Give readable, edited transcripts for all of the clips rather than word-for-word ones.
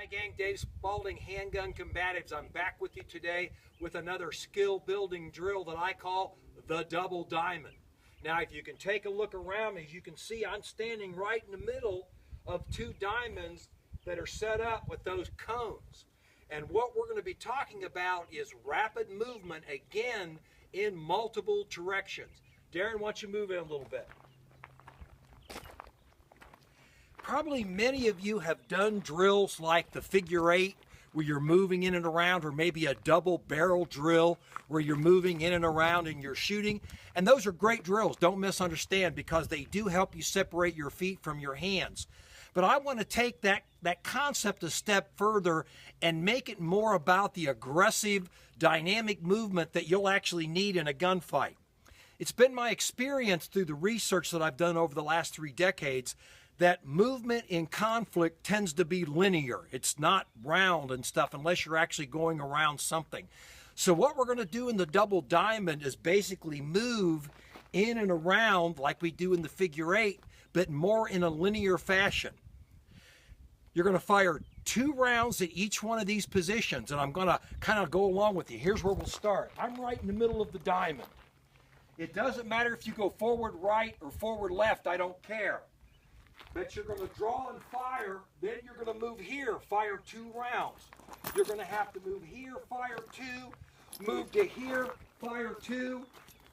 Hi gang, Dave Spalding, Handgun Combatives. I'm back with you today with another skill building drill that I call the double diamond. Now if you can take a look around me, as you can see, I'm standing right in the middle of two diamonds that are set up with those cones. And what we're going to be talking about is rapid movement, again, in multiple directions. Darren, why don't you move in a little bit? Probably many of you have done drills like the figure eight, where you're moving in and around, or maybe a double barrel drill where you're moving in and around and you're shooting. And those are great drills, don't misunderstand, because they do help you separate your feet from your hands. But I want to take that concept a step further and make it more about the aggressive, dynamic movement that you'll actually need in a gunfight. It's been my experience through the research that I've done over the last 3 decades that movement in conflict tends to be linear. It's not round and stuff unless you're actually going around something. So what we're going to do in the double diamond is basically move in and around like we do in the figure eight, but more in a linear fashion. You're going to fire 2 rounds at each one of these positions, and I'm going to kind of go along with you. Here's where we'll start. I'm right in the middle of the diamond. It doesn't matter if you go forward right or forward left, I don't care. But you're going to draw and fire, then you're going to move here, fire 2 rounds. You're going to have to move here, fire 2, move to here, fire 2,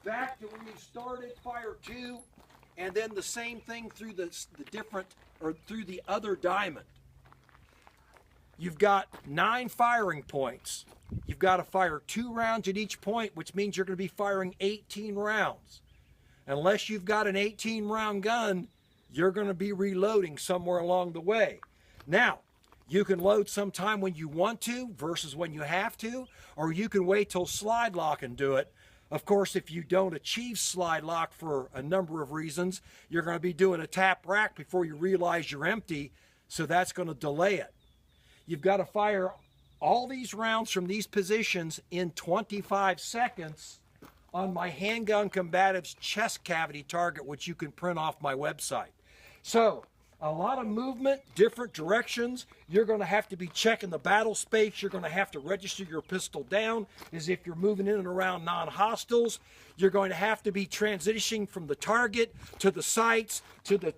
back to where you started, fire 2, and then the same thing through through the other diamond. You've got 9 firing points. You've got to fire 2 rounds at each point, which means you're going to be firing 18 rounds. Unless you've got an 18-round gun, you're going to be reloading somewhere along the way. Now, you can load sometime when you want to versus when you have to, or you can wait till slide lock and do it. Of course, if you don't achieve slide lock for a number of reasons, you're going to be doing a tap rack before you realize you're empty, so that's going to delay it. You've got to fire all these rounds from these positions in 25 seconds on my Handgun Combatives chest cavity target, which you can print off my website. So, a lot of movement, different directions. You're going to have to be checking the battle space. You're going to have to register your pistol down as if you're moving in and around non-hostiles. You're going to have to be transitioning from the target to the sights to the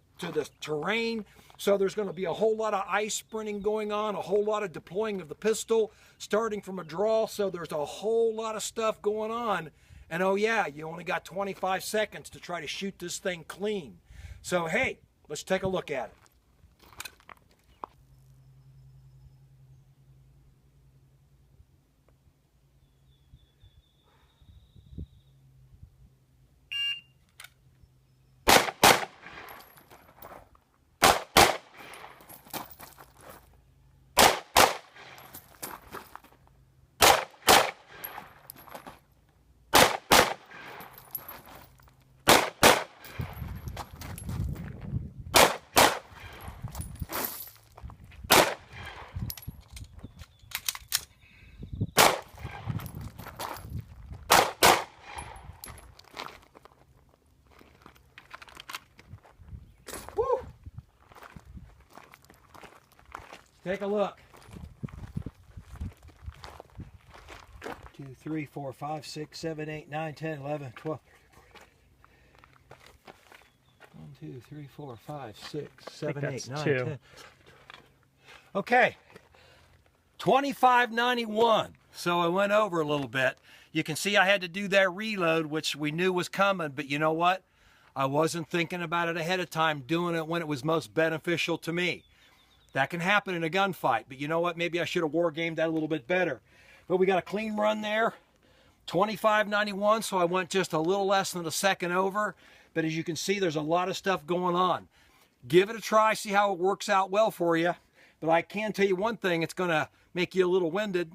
terrain. So there's going to be a whole lot of ice sprinting going on, a whole lot of deploying of the pistol, starting from a draw. So there's a whole lot of stuff going on. And oh yeah, you only got 25 seconds to try to shoot this thing clean. So hey, let's take a look at it. Take a look. 2, 3, 4, 5, 6, 7, 8, 9, 10, 11, 12. 1, 2, 3, 4, 5, 6, 7, 8, 9, 10. Okay. 2591. So I went over a little bit. You can see I had to do that reload, which we knew was coming, but you know what? I wasn't thinking about it ahead of time, doing it when it was most beneficial to me. That can happen in a gunfight, but you know what? Maybe I should have war gamed that a little bit better. But we got a clean run there, 2591, so I went just a little less than a second over. But as you can see, there's a lot of stuff going on. Give it a try, see how it works out well for you. But I can tell you one thing, it's going to make you a little winded.